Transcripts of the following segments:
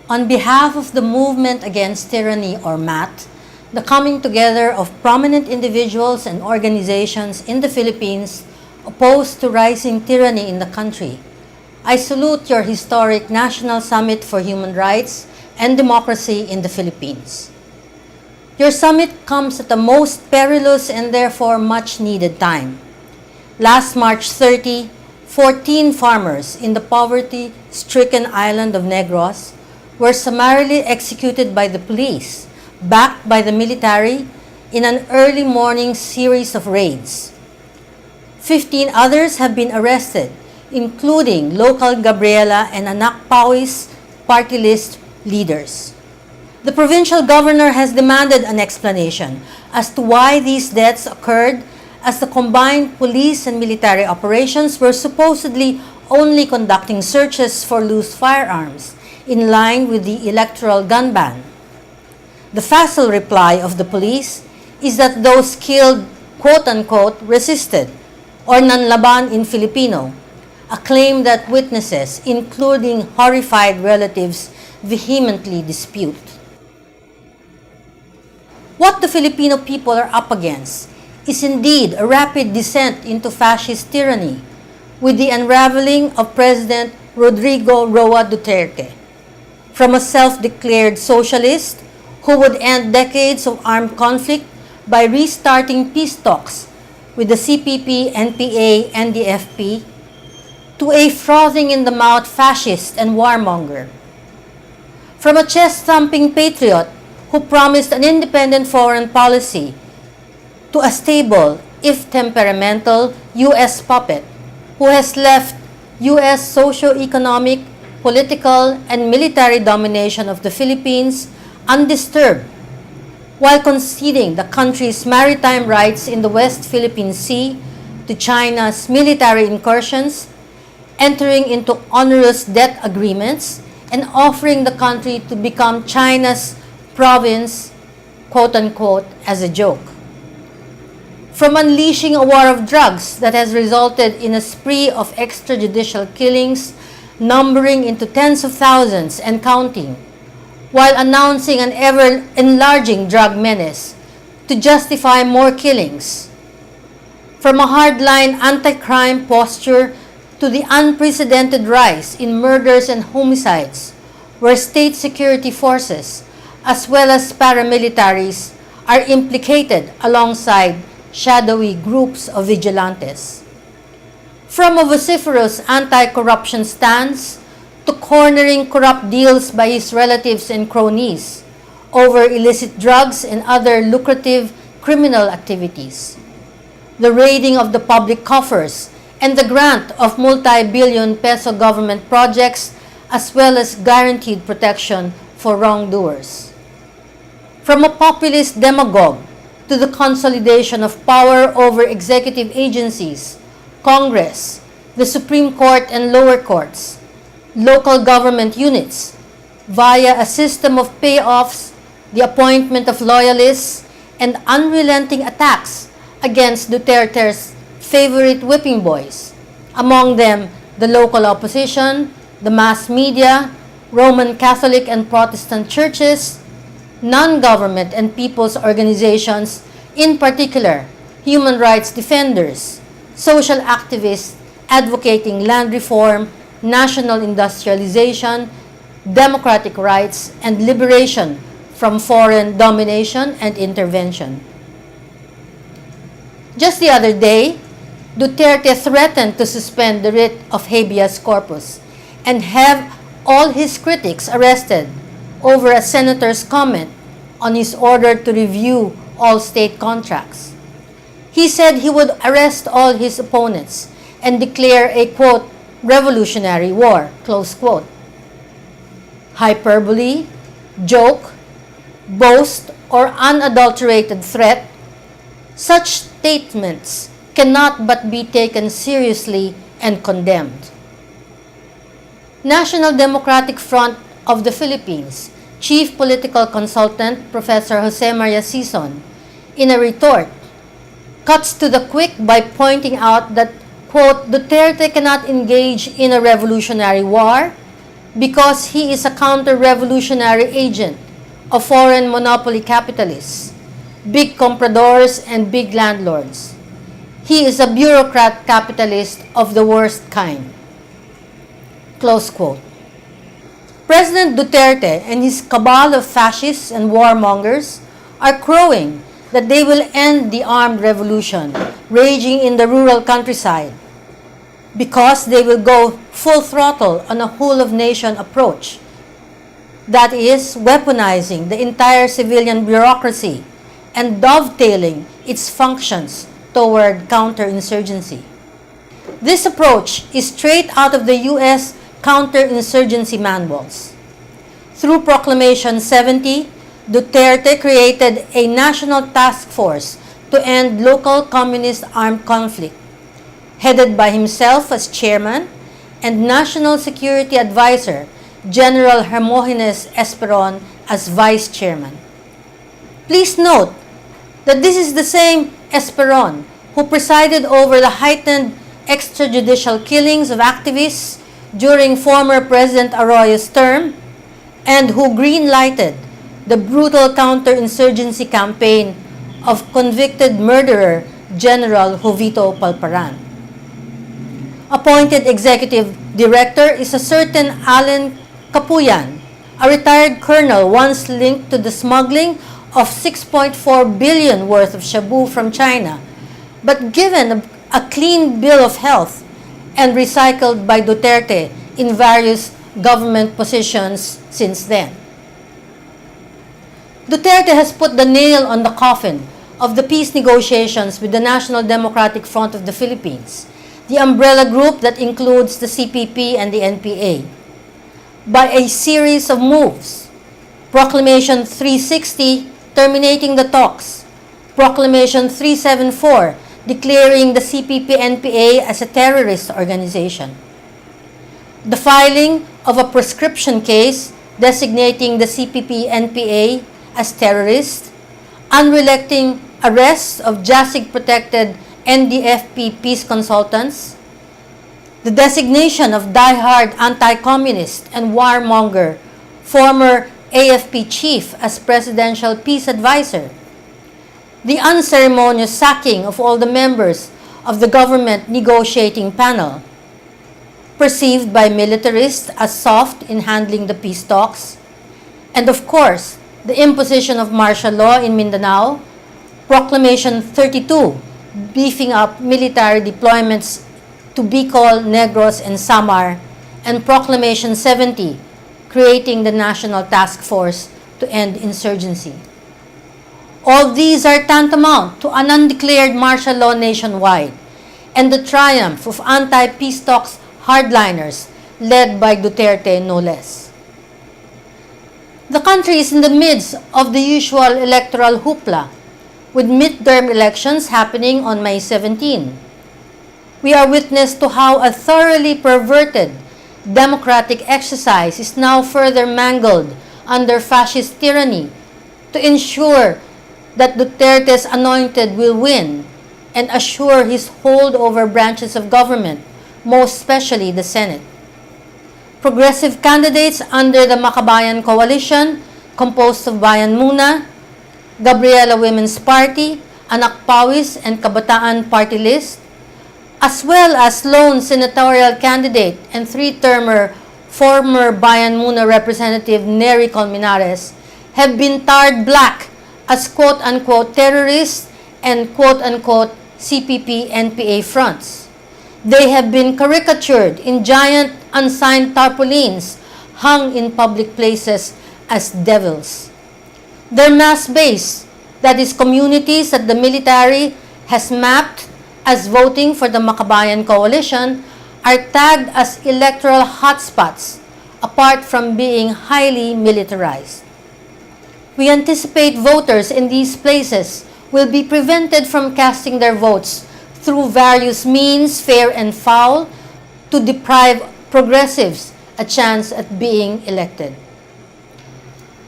On behalf of the Movement Against Tyranny, or MAT, the coming together of prominent individuals and organizations in the Philippines opposed to rising tyranny in the country, I salute your historic National Summit for Human Rights and Democracy in the Philippines. Your summit comes at the most perilous and therefore much needed time. Last March 30, 14 farmers in the poverty-stricken island of Negros were summarily executed by the police, backed by the military, in an early morning series of raids. 15 others have been arrested, including local Gabriela and Anak Pau's party list leaders. The provincial governor has demanded an explanation as to why these deaths occurred, as the combined police and military operations were supposedly only conducting searches for loose firearms in line with the electoral gun ban. The facile reply of the police is that those killed, quote-unquote, resisted, or nanlaban in Filipino, a claim that witnesses, including horrified relatives, vehemently dispute. What the Filipino people are up against is indeed a rapid descent into fascist tyranny with the unraveling of President Rodrigo Roa Duterte. From a self-declared socialist who would end decades of armed conflict by restarting peace talks with the CPP, NPA, and the FP, to a frothing-in-the-mouth fascist and warmonger. From a chest-thumping patriot who promised an independent foreign policy, to a stable, if temperamental, U.S. puppet who has left U.S. socio-economic, political, and military domination of the Philippines undisturbed, while conceding the country's maritime rights in the West Philippine Sea to China's military incursions, entering into onerous debt agreements, and offering the country to become China's province, quote-unquote, as a joke. From unleashing a war of drugs that has resulted in a spree of extrajudicial killings numbering into tens of thousands and counting, while announcing an ever-enlarging drug menace to justify more killings. From a hardline anti-crime posture to the unprecedented rise in murders and homicides, where state security forces, as well as paramilitaries, are implicated alongside shadowy groups of vigilantes. From a vociferous anti-corruption stance to cornering corrupt deals by his relatives and cronies over illicit drugs and other lucrative criminal activities. The raiding of the public coffers and the grant of multi-billion peso government projects, as well as guaranteed protection for wrongdoers. From a populist demagogue to the consolidation of power over executive agencies, Congress, the Supreme Court and lower courts, local government units, via a system of payoffs, the appointment of loyalists, and unrelenting attacks against Duterte's favorite whipping boys, among them the local opposition, the mass media, Roman Catholic and Protestant churches, non-government and people's organizations, in particular, human rights defenders, social activists advocating land reform, national industrialization, democratic rights, and liberation from foreign domination and intervention. Just the other day, Duterte threatened to suspend the writ of habeas corpus and have all his critics arrested over a senator's comment on his order to review all state contracts. He said he would arrest all his opponents and declare a, quote, revolutionary war, close quote. Hyperbole, joke, boast, or unadulterated threat, such statements cannot but be taken seriously and condemned. National Democratic Front of the Philippines Chief Political Consultant Professor Jose Maria Sison, in a retort, cuts to the quick by pointing out that, quote, Duterte cannot engage in a revolutionary war, because he is a counter-revolutionary agent of foreign monopoly capitalists, big compradors, and big landlords. He is a bureaucrat capitalist of the worst kind. Close quote. President Duterte and his cabal of fascists and warmongers are crowing that they will end the armed revolution raging in the rural countryside because they will go full throttle on a whole-of-nation approach, that is, weaponizing the entire civilian bureaucracy and dovetailing its functions toward counterinsurgency. This approach is straight out of the U.S. counterinsurgency manuals. Through Proclamation 70, Duterte created a national task force to end local communist armed conflict, headed by himself as chairman and National Security Advisor General Hermogenes Esperon as vice chairman. Please note that this is the same Esperon who presided over the heightened extrajudicial killings of activists during former President Araullo's term and who green-lighted the brutal counterinsurgency campaign of convicted murderer General Jovito Palparan. Appointed executive director is a certain Alan Capuyan, a retired colonel once linked to the smuggling of 6.4 billion worth of shabu from China, but given a clean bill of health and recycled by Duterte in various government positions since then. Duterte has put the nail on the coffin of the peace negotiations with the National Democratic Front of the Philippines, the umbrella group that includes the CPP and the NPA, by a series of moves. Proclamation 360 terminating the talks, Proclamation 374 declaring the CPP-NPA as a terrorist organization, the filing of a prescription case designating the CPP-NPA as terrorist, unrelenting arrests of JASIG-protected NDFP peace consultants, the designation of die-hard anti-communist and warmonger former AFP chief as presidential peace advisor, the unceremonious sacking of all the members of the government negotiating panel, perceived by militarists as soft in handling the peace talks, and of course, the imposition of martial law in Mindanao, Proclamation 32, beefing up military deployments to Bicol, Negros, and Samar, and Proclamation 70, creating the National Task Force to end insurgency. All these are tantamount to an undeclared martial law nationwide and the triumph of anti-peace talks hardliners led by Duterte no less. The country is in the midst of the usual electoral hoopla, with midterm elections happening on May 17. We are witness to how a thoroughly perverted democratic exercise is now further mangled under fascist tyranny to ensure that Duterte's anointed will win and assure his hold over branches of government, most especially the Senate. Progressive candidates under the Makabayan Coalition, composed of Bayan Muna, Gabriela Women's Party, Anak Pawis, and Kabataan Party List, as well as lone senatorial candidate and three-termer former Bayan Muna representative Nery Colmenares, have been tarred black as quote-unquote terrorists and quote-unquote CPP-NPA fronts. They have been caricatured in giant unsigned tarpaulins hung in public places as devils. Their mass base, that is communities that the military has mapped as voting for the Makabayan Coalition, are tagged as electoral hotspots apart from being highly militarized. We anticipate voters in these places will be prevented from casting their votes through various means, fair and foul, to deprive progressives a chance at being elected.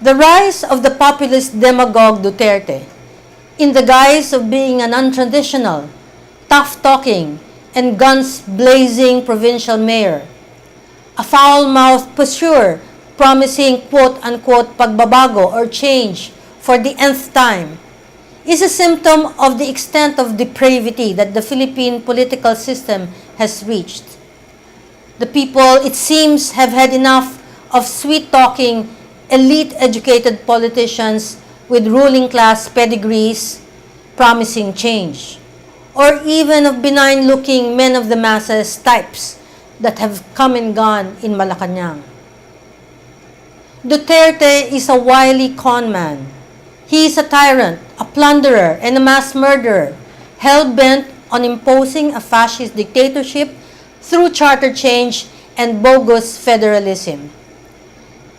The rise of the populist demagogue Duterte, in the guise of being an untraditional, tough-talking, and guns-blazing provincial mayor, a foul-mouthed posture promising quote-unquote pagbabago or change for the nth time, is a symptom of the extent of depravity that the Philippine political system has reached. The people, it seems, have had enough of sweet-talking, elite-educated politicians with ruling class pedigrees promising change, or even of benign-looking men of the masses types that have come and gone in Malacanang. Duterte is a wily con man. He is a tyrant, a plunderer, and a mass murderer, hell-bent on imposing a fascist dictatorship through charter change and bogus federalism.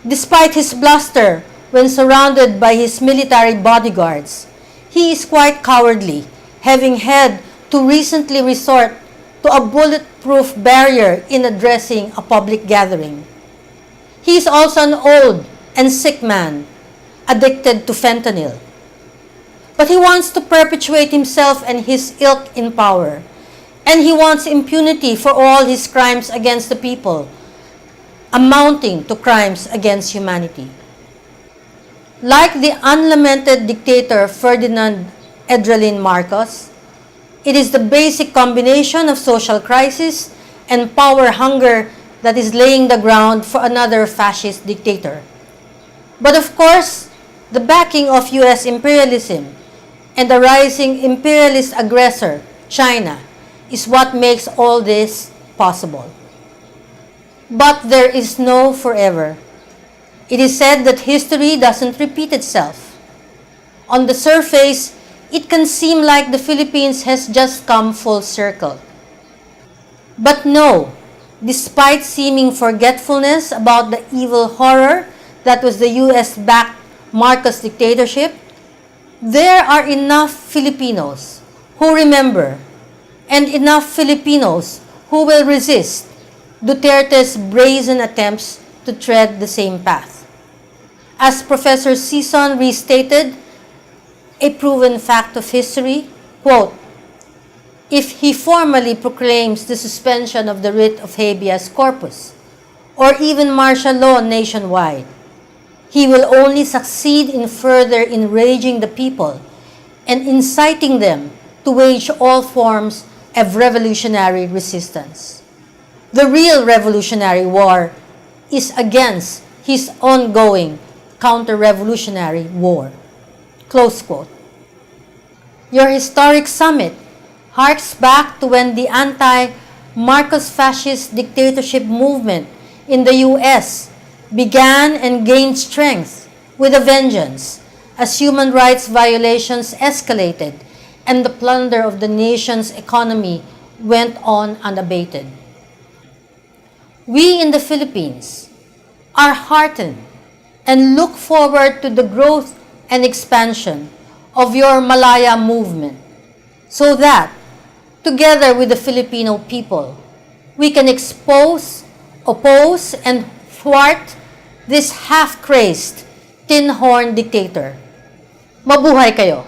Despite his bluster when surrounded by his military bodyguards, he is quite cowardly, having had to recently resort to a bulletproof barrier in addressing a public gathering. He is also an old and sick man, addicted to fentanyl. But he wants to perpetuate himself and his ilk in power, and he wants impunity for all his crimes against the people, amounting to crimes against humanity. Like the unlamented dictator Ferdinand Edralin Marcos, it is the basic combination of social crisis and power hunger that is laying the ground for another fascist dictator. But of course, the backing of U.S. imperialism and the rising imperialist aggressor, China, is what makes all this possible. But there is no forever. It is said that history doesn't repeat itself. On the surface, it can seem like the Philippines has just come full circle. But no, despite seeming forgetfulness about the evil horror that was the US-backed Marcos dictatorship, there are enough Filipinos who remember and enough Filipinos who will resist Duterte's brazen attempts to tread the same path. As Professor Sison restated, a proven fact of history, quote, if he formally proclaims the suspension of the writ of habeas corpus, or even martial law nationwide, he will only succeed in further enraging the people and inciting them to wage all forms of revolutionary resistance. The real revolutionary war is against his ongoing counter-revolutionary war. Close quote. Your historic summit harks back to when the anti-Marcos fascist dictatorship movement in the U.S. began and gained strength with a vengeance as human rights violations escalated and the plunder of the nation's economy went on unabated. We in the Philippines are heartened and look forward to the growth and expansion of your Malaya movement so that, together with the Filipino people, we can expose, oppose, and thwart this half-crazed, tin-horn dictator. Mabuhay kayo!